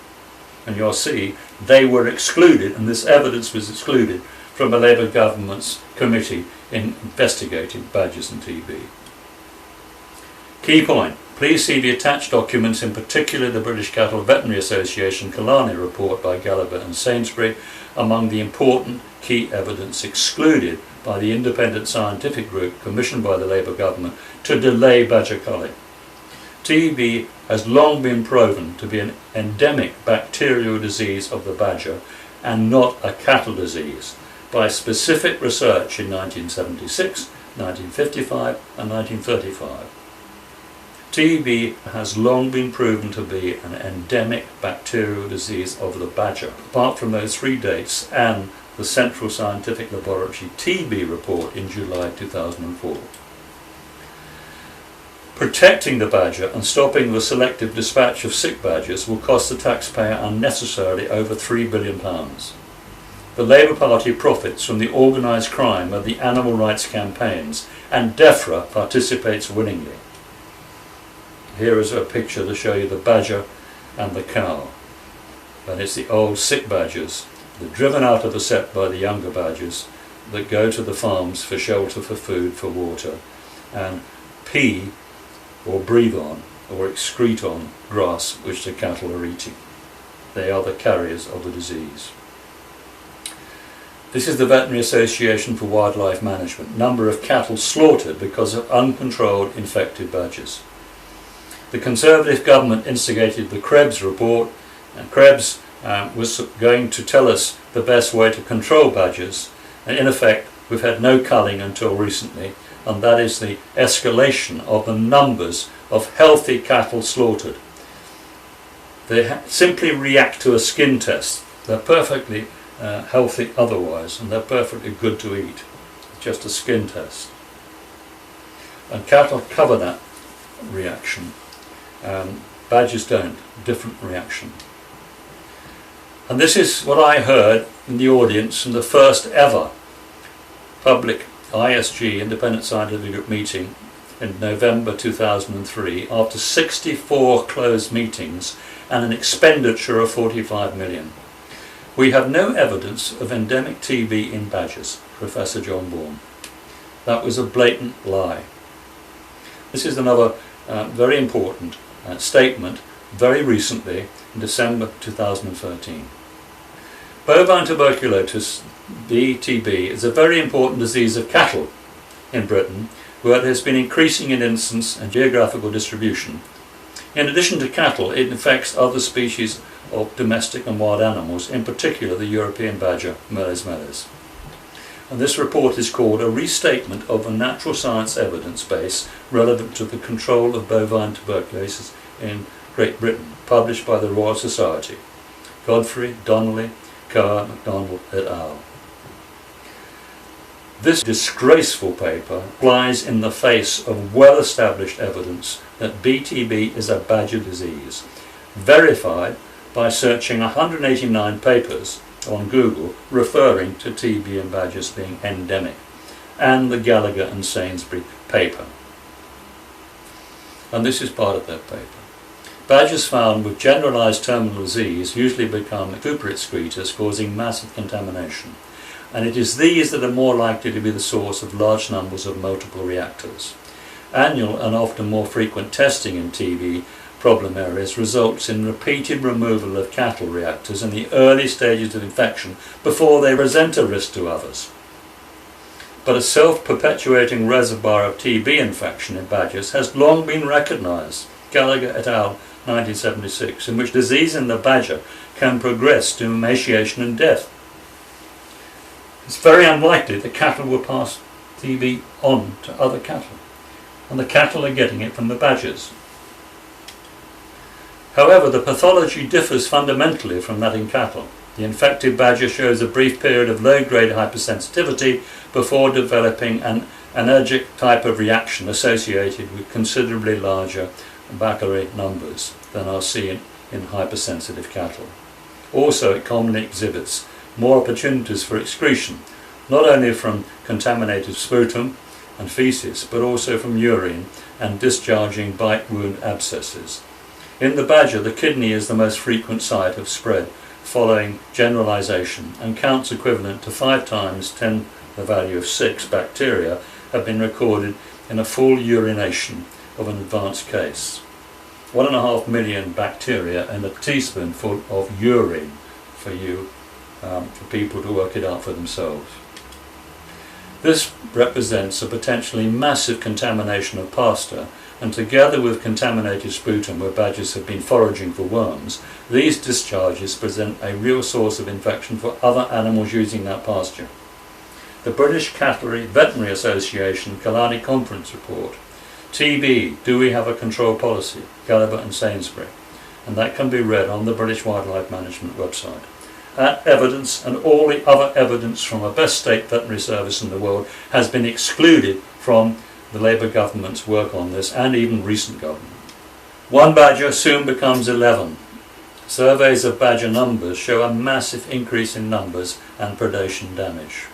And you'll see they were excluded, and this evidence was excluded from a Labour government's committee in investigating badgers and TB. Key point. Please see the attached documents, in particular the British Cattle Veterinary Association Killarney report by Gallagher and Sainsbury, among the important key evidence excluded by the independent scientific group commissioned by the Labour government to delay badger culling. TB has long been proven to be an endemic bacterial disease of the badger and not a cattle disease by specific research in 1976, 1955 and 1935. TB has long been proven to be an endemic bacterial disease of the badger. Apart from those three dates and the Central Scientific Laboratory TB report in July 2004. Protecting the badger and stopping the selective dispatch of sick badgers will cost the taxpayer unnecessarily over £3 billion. The Labour Party profits from the organised crime of the animal rights campaigns, and DEFRA participates willingly. Here is a picture to show you the badger and the cow. And it's the old sick badgers. They're driven out of the set by the younger badgers that go to the farms for shelter, for food, for water, and pee or breathe on or excrete on grass which the cattle are eating. They are the carriers of the disease. This is the Veterinary Association for Wildlife Management. Number of cattle slaughtered because of uncontrolled infected badgers. The Conservative government instigated the Krebs report, and Krebs was going to tell us the best way to control badgers, and in effect we've had no culling until recently, and that is the escalation of the numbers of healthy cattle slaughtered. They simply react to a skin test. They're perfectly healthy otherwise, and they're perfectly good to eat. It's just a skin test. And cattle cover that reaction. Badgers don't. Different reaction. And this is what I heard in the audience in the first ever public ISG, Independent Scientific Group meeting in November 2003, after 64 closed meetings and an expenditure of 45 million. We have no evidence of endemic TB in badgers, Professor John Bourne. That was a blatant lie. This is another very important statement very recently in December 2013. Bovine tuberculosis, BTB, is a very important disease of cattle in Britain, where it has been increasing in incidence and geographical distribution. In addition to cattle, it infects other species of domestic and wild animals, in particular the European badger, Meles meles. And this report is called A Restatement of the Natural Science Evidence Base Relevant to the Control of Bovine Tuberculosis in Great Britain, published by the Royal Society. Godfrey, Donnelly, Carr, MacDonald et al. This disgraceful paper flies in the face of well-established evidence that BTB is a badger disease, verified by searching 189 papers on Google referring to TB in badgers being endemic, and the Gallagher and Sainsbury paper. And this is part of that paper. Badgers found with generalised terminal disease usually become super excretors, causing massive contamination, and it is these that are more likely to be the source of large numbers of multiple reactors. Annual and often more frequent testing in TB problem areas results in repeated removal of cattle reactors in the early stages of infection before they present a risk to others. But a self-perpetuating reservoir of TB infection in badgers has long been recognised, Gallagher et al. 1976, in which disease in the badger can progress to emaciation and death. It's very unlikely that cattle will pass TB on to other cattle, and the cattle are getting it from the badgers. However, the pathology differs fundamentally from that in cattle. The infected badger shows a brief period of low-grade hypersensitivity before developing an anergic type of reaction associated with considerably larger bacillary numbers than are seen in hypersensitive cattle. Also, it commonly exhibits more opportunities for excretion, not only from contaminated sputum and feces, but also from urine and discharging bite wound abscesses. In the badger, the kidney is the most frequent site of spread, following generalization, and counts equivalent to 5 times 10 the value of 6 bacteria have been recorded in a full urination of an advanced case. 1.5 million bacteria in a teaspoonful of urine for people to work it out for themselves. This represents a potentially massive contamination of pasture, and together with contaminated sputum where badgers have been foraging for worms, these discharges present a real source of infection for other animals using that pasture. The British Cattle Veterinary Association Killarney Conference Report, TB, Do We Have a Control Policy? Gallagher and Sainsbury, and that can be read on the British Wildlife Management website. That evidence and all the other evidence from a best state veterinary service in the world has been excluded from the Labour government's work on this, and even recent government. One badger soon becomes 11. Surveys of badger numbers show a massive increase in numbers and predation damage.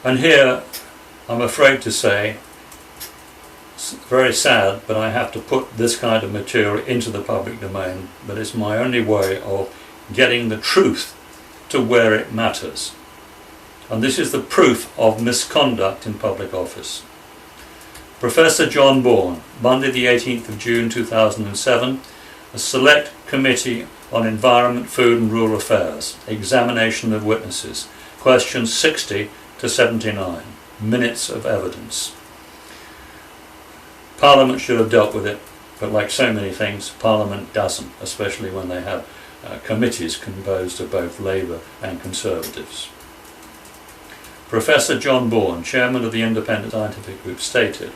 And here, I'm afraid to say, it's very sad, but I have to put this kind of material into the public domain, but it's my only way of getting the truth to where it matters. And this is the proof of misconduct in public office. Professor John Bourne, Monday the 18th of June 2007, a Select Committee on Environment, Food and Rural Affairs, examination of witnesses, questions 60 to 79, minutes of evidence. Parliament should have dealt with it, but like so many things, Parliament doesn't, especially when they have committees composed of both Labour and Conservatives. Professor John Bourne, chairman of the Independent Scientific Group, stated,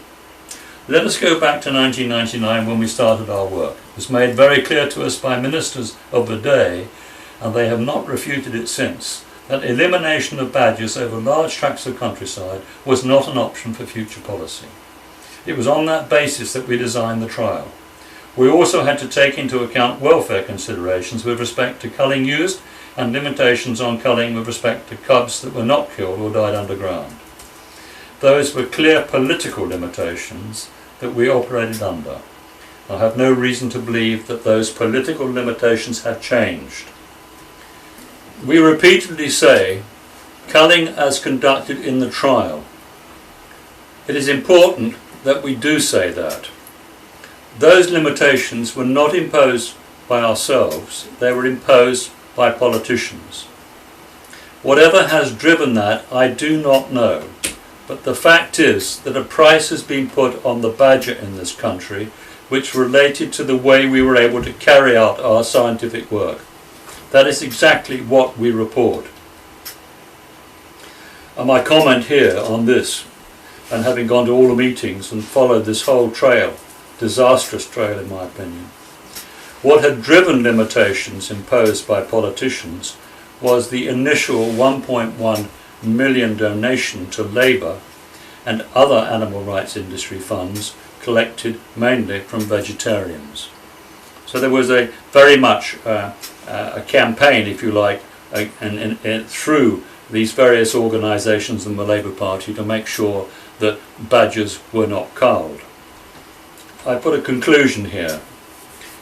"Let us go back to 1999 when we started our work. It was made very clear to us by ministers of the day, and they have not refuted it since, that elimination of badgers over large tracts of countryside was not an option for future policy. It was on that basis that we designed the trial. We also had to take into account welfare considerations with respect to culling used and limitations on culling with respect to cubs that were not killed or died underground. Those were clear political limitations that we operated under. I have no reason to believe that those political limitations have changed. We repeatedly say, culling as conducted in the trial. It is important that we do say that. Those limitations were not imposed by ourselves, they were imposed by politicians. Whatever has driven that, I do not know, but the fact is that a price has been put on the badger in this country which related to the way we were able to carry out our scientific work. That is exactly what we report. And my comment here on this, and having gone to all the meetings and followed this whole trail, disastrous trail in my opinion, what had driven limitations imposed by politicians was the initial 1.1 million donation to Labour and other animal rights industry funds collected mainly from vegetarians. So there was a very much a campaign, if you like, through these various organisations in the Labour Party to make sure that badgers were not culled. I put a conclusion here.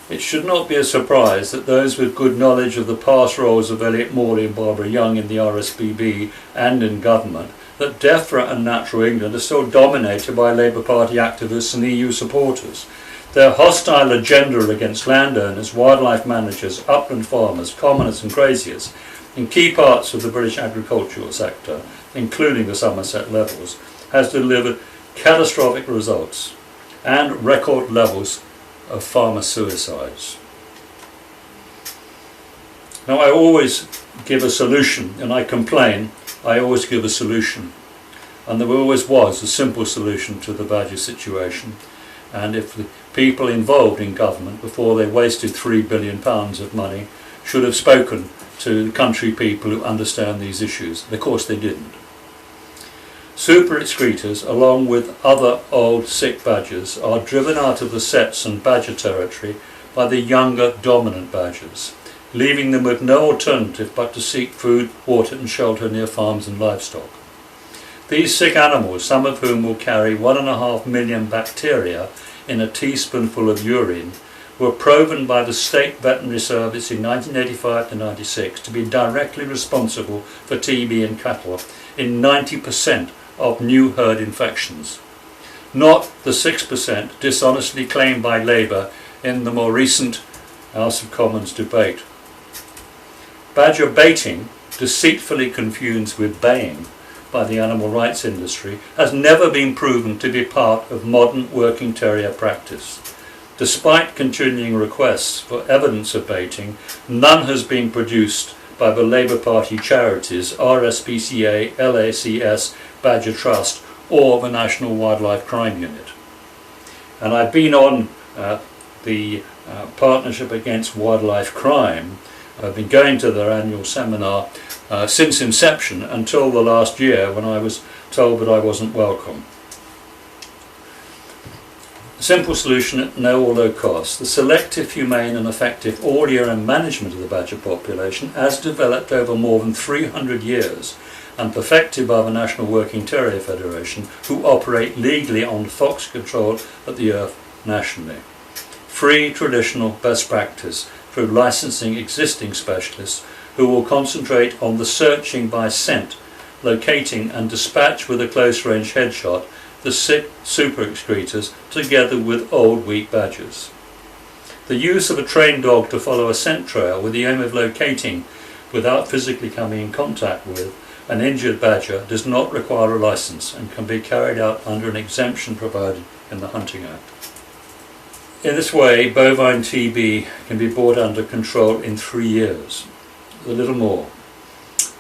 It should not be a surprise that those with good knowledge of the past roles of Elliot Morley and Barbara Young in the RSPB and in government that DEFRA and Natural England are still dominated by Labour Party activists and EU supporters. Their hostile agenda against landowners, wildlife managers, upland farmers, commoners and graziers in key parts of the British agricultural sector, including the Somerset levels, has delivered catastrophic results and record levels of farmer suicides. Now, I always give a solution, and I complain, I always give a solution. And there always was a simple solution to the badger situation. And if the people involved in government, before they wasted £3 billion of money, should have spoken to the country people who understand these issues. Of course they didn't. Super excretors, along with other old sick badgers, are driven out of the setts and badger territory by the younger dominant badgers, leaving them with no alternative but to seek food, water and shelter near farms and livestock. These sick animals, some of whom will carry 1.5 million bacteria in a teaspoonful of urine, were proven by the State Veterinary Service in 1985 to 96 to be directly responsible for TB in cattle in 90% of new herd infections, not the 6% dishonestly claimed by Labour in the more recent House of Commons debate. Badger baiting, deceitfully confused with baying by the animal rights industry, has never been proven to be part of modern working terrier practice. Despite continuing requests for evidence of baiting, none has been produced by the Labour Party charities RSPCA, LACS, Badger Trust or the National Wildlife Crime Unit. And I've been on the Partnership Against Wildlife Crime. I've been going to their annual seminar since inception until the last year when I was told that I wasn't welcome. Simple solution at no or low cost. The selective, humane and effective all-year management of the badger population, as developed over more than 300 years and perfected by the National Working Terrier Federation, who operate legally on fox control at the earth nationally. Free traditional best practice through licensing existing specialists who will concentrate on the searching by scent, locating and dispatch with a close-range headshot the sick super excretors together with old weak badgers. The use of a trained dog to follow a scent trail with the aim of locating, without physically coming in contact with, an injured badger does not require a license and can be carried out under an exemption provided in the Hunting Act. In this way, bovine TB can be brought under control in 3 years, a little more.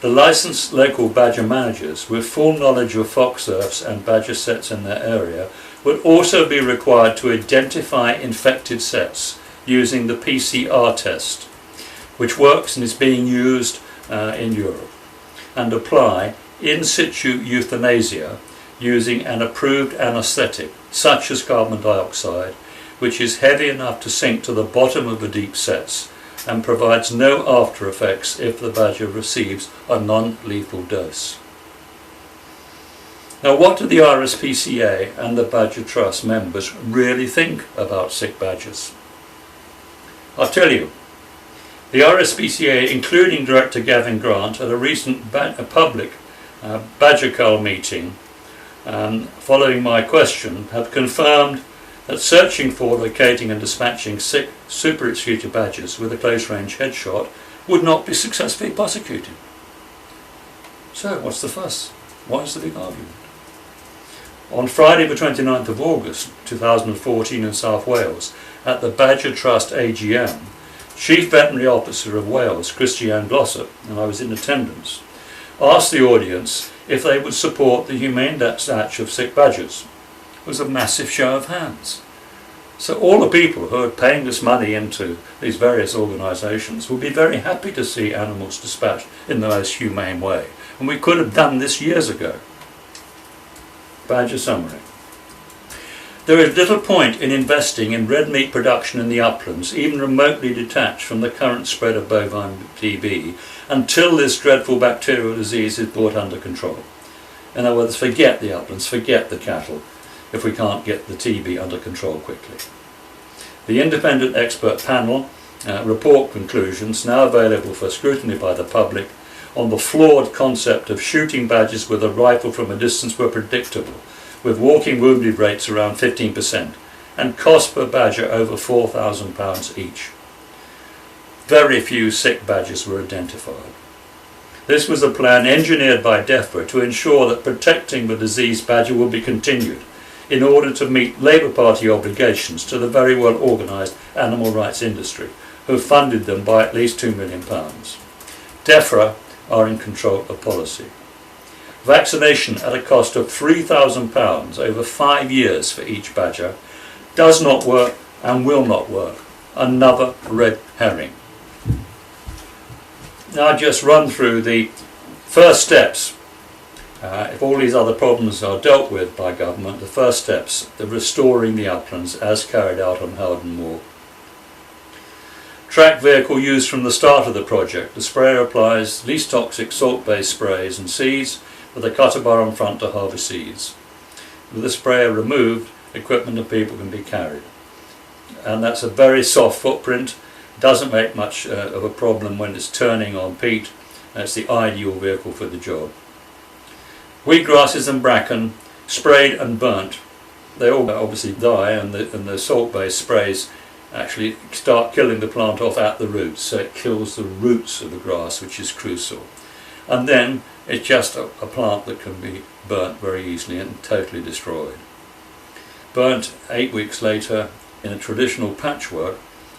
The licensed local badger managers with full knowledge of fox earths and badger sets in their area would also be required to identify infected sets using the PCR test, which works and is being used in Europe, and apply in situ euthanasia using an approved anaesthetic such as carbon dioxide, which is heavy enough to sink to the bottom of the deep sets and provides no after effects if the badger receives a non-lethal dose. Now, what do the RSPCA and the Badger Trust members really think about sick badgers? I'll tell you. The RSPCA, including Director Gavin Grant, at a recent public Badger Cull meeting, following my question, have confirmed that searching for, locating and dispatching sick super excretor badgers with a close-range headshot would not be successfully prosecuted. So what's the fuss? What is the big argument? On Friday the 29th of August 2014 in South Wales, at the Badger Trust AGM, Chief Veterinary Officer of Wales, Christiane Glossop, and I was in attendance, asked the audience if they would support the humane dispatch of sick badgers. It was a massive show of hands. So all the people who are paying this money into these various organisations would be very happy to see animals dispatched in the most humane way. And we could have done this years ago. Badger summary. There is little point in investing in red meat production in the uplands, even remotely detached from the current spread of bovine TB, until this dreadful bacterial disease is brought under control. In other words, forget the uplands, forget the cattle, if we can't get the TB under control quickly. The independent expert panel report conclusions, now available for scrutiny by the public, on the flawed concept of shooting badgers with a rifle from a distance were predictable, with walking wounded rates around 15% and cost per badger over £4,000 each. Very few sick badgers were identified. This was a plan engineered by DEFRA to ensure that protecting the diseased badger would be continued in order to meet Labour Party obligations to the very well organised animal rights industry, who funded them by at least £2 million. DEFRA are in control of policy. Vaccination at a cost of £3,000 over 5 years for each badger does not work and will not work. Another red herring. Now I just run through the first steps. If all these other problems are dealt with by government, the first steps, the restoring the uplands as carried out on Howden Moor. Track vehicle used from the start of the project. The sprayer applies least toxic salt-based sprays and seeds with a cutter bar on front to harvest seeds. With the sprayer removed, equipment and people can be carried. And that's a very soft footprint. Doesn't make much of a problem when it's turning on peat. That's the ideal vehicle for the job. Wheatgrasses and bracken sprayed and burnt. They all obviously die, and the salt-based sprays actually start killing the plant off at the roots, so it kills the roots of the grass, which is crucial. And then it's just a plant that can be burnt very easily and totally destroyed. Burnt 8 weeks later in a traditional patchwork,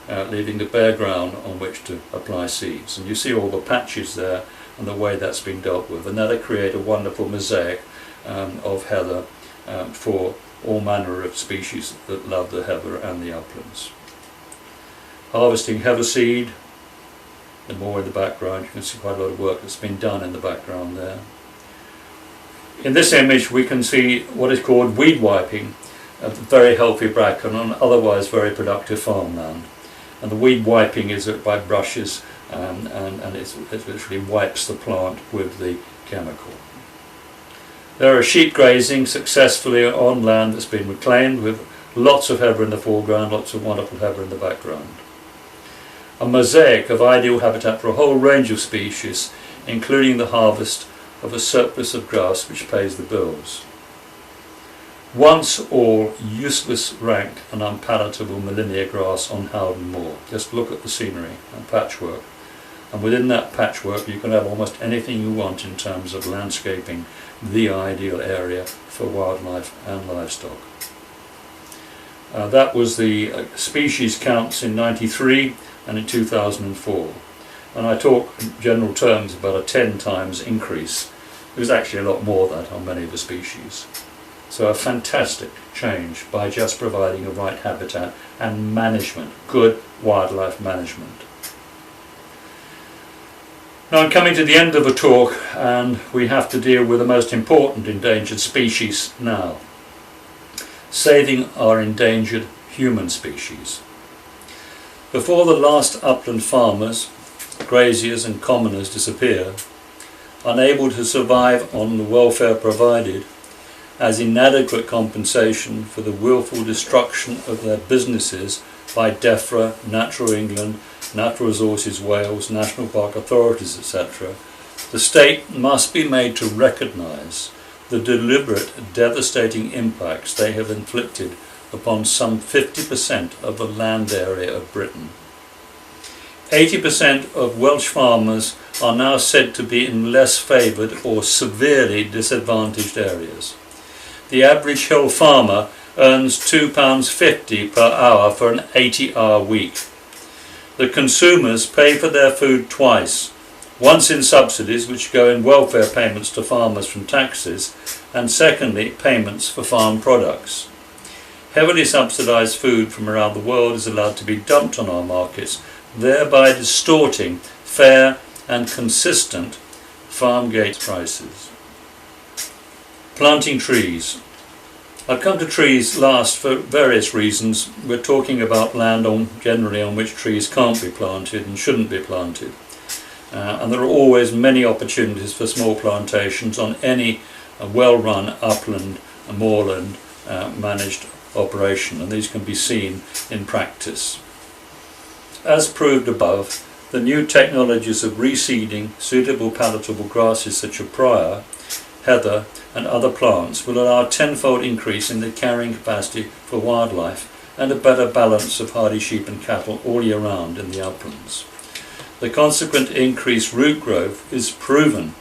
leaving the bare ground on which to apply seeds. And you see all the patches there and the way that's been dealt with, and that'll create a wonderful mosaic of heather for all manner of species that love the heather and the uplands. Harvesting heather seed, the moor in the background, you can see quite a lot of work that's been done in the background there. In this image we can see what is called weed wiping of very healthy bracken on otherwise very productive farmland. And the weed wiping is by brushes, and it literally wipes the plant with the chemical. There are sheep grazing successfully on land that's been reclaimed, with lots of heather in the foreground, lots of wonderful heather in the background. A mosaic of ideal habitat for a whole range of species, including the harvest of a surplus of grass which pays the bills. Once all useless, rank and unpalatable millennia grass on Howden Moor. Just look at the scenery and patchwork. And within that patchwork you can have almost anything you want in terms of landscaping the ideal area for wildlife and livestock. That was the species counts in '93 and in 2004. And I talk in general terms about a 10 times increase. It was actually a lot more than that on many of the species. So a fantastic change by just providing a right habitat and management, good wildlife management. Now I'm coming to the end of the talk, and we have to deal with the most important endangered species now. Saving our endangered human species. Before the last upland farmers, graziers and commoners disappear, unable to survive on the welfare provided, as inadequate compensation for the willful destruction of their businesses by DEFRA, Natural England, Natural Resources Wales, National Park authorities, etc., the state must be made to recognise the deliberate, devastating impacts they have inflicted upon some 50% of the land area of Britain. 80% of Welsh farmers are now said to be in less favoured or severely disadvantaged areas. The average hill farmer earns £2.50 per hour for an 80-hour week. The consumers pay for their food twice, once in subsidies which go in welfare payments to farmers from taxes, and secondly payments for farm products. Heavily subsidised food from around the world is allowed to be dumped on our markets, thereby distorting fair and consistent farm gate prices. Planting trees. I've come to trees last for various reasons. We're talking about land generally on which trees can't be planted and shouldn't be planted. And there are always many opportunities for small plantations on any well-run upland, moorland managed operation, and these can be seen in practice. As proved above, The new technologies of reseeding suitable palatable grasses such as briar, heather and other plants will allow a tenfold increase in the carrying capacity for wildlife and a better balance of hardy sheep and cattle all year round in the uplands. The consequent increased root growth is proven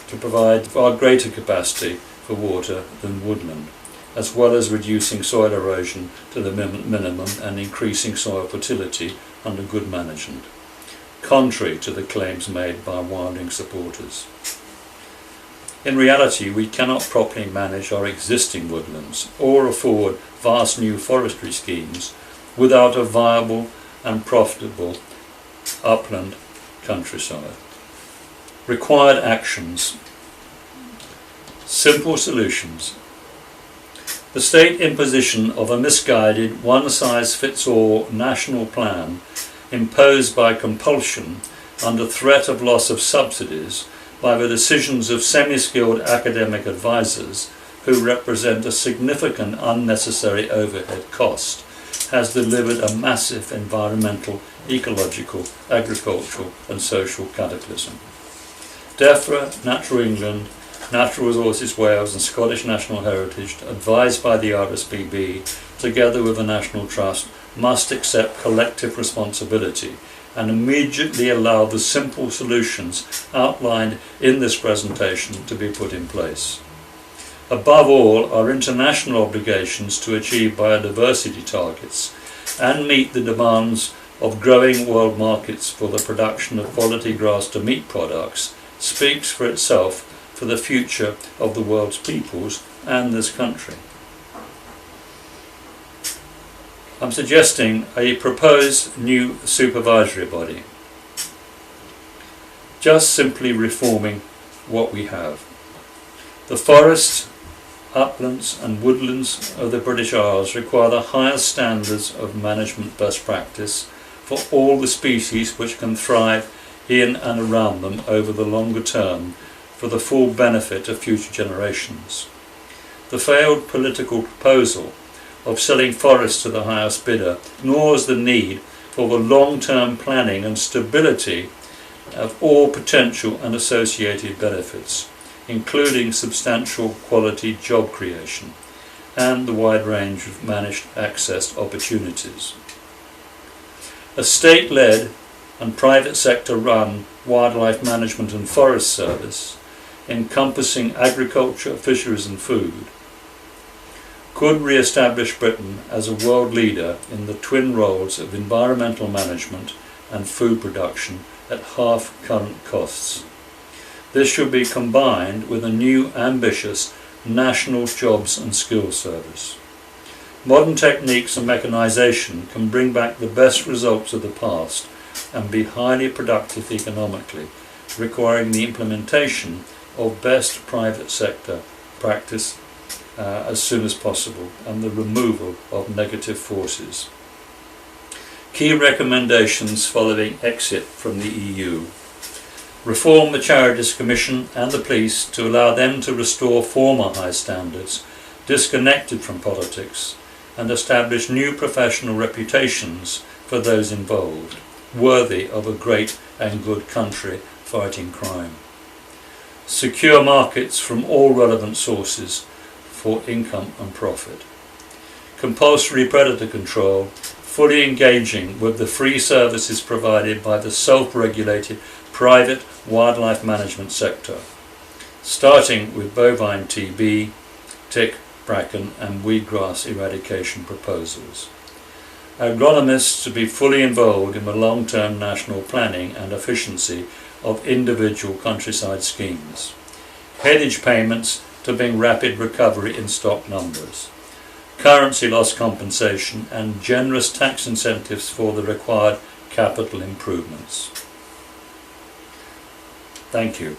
to provide far greater capacity for water than woodland, as well as reducing soil erosion to the minimum and increasing soil fertility under good management, contrary to the claims made by wilding supporters. In reality, we cannot properly manage our existing woodlands or afford vast new forestry schemes without a viable and profitable upland countryside. Required actions. Simple solutions. The state imposition of a misguided one-size-fits-all national plan imposed by compulsion under threat of loss of subsidies by the decisions of semi-skilled academic advisors who represent a significant unnecessary overhead cost has delivered a massive environmental, ecological, agricultural and social cataclysm. DEFRA, Natural England, Natural Resources Wales and Scottish National Heritage, advised by the RSPB, together with the National Trust, must accept collective responsibility and immediately allow the simple solutions outlined in this presentation to be put in place. Above all, our international obligations to achieve biodiversity targets and meet the demands of growing world markets for the production of quality grass to meat products speaks for itself for the future of the world's peoples and this country. I'm suggesting a proposed new supervisory body, just simply reforming what we have. The forests, uplands and woodlands of the British Isles require the highest standards of management best practice for all the species which can thrive in and around them over the longer term for the full benefit of future generations. The failed political proposal of selling forests to the highest bidder ignores the need for the long-term planning and stability of all potential and associated benefits, including substantial quality job creation and the wide range of managed access opportunities. A state-led and private sector-run wildlife management and forest service, encompassing agriculture, fisheries and food, could re-establish Britain as a world leader in the twin roles of environmental management and food production at half current costs. This should be combined with a new ambitious national jobs and skills service. Modern techniques and mechanisation can bring back the best results of the past and be highly productive economically, requiring the implementation of best private sector practice as soon as possible and the removal of negative forces. Key recommendations following exit from the EU. Reform the Charities Commission and the police to allow them to restore former high standards disconnected from politics and establish new professional reputations for those involved, worthy of a great and good country fighting crime. Secure markets from all relevant sources for income and profit. Compulsory predator control, fully engaging with the free services provided by the self-regulated private wildlife management sector, starting with bovine TB, tick, bracken and weedgrass eradication proposals. Agronomists to be fully involved in the long-term national planning and efficiency of individual countryside schemes. Headage payments to bring rapid recovery in stock numbers. Currency loss compensation and generous tax incentives for the required capital improvements. Thank you.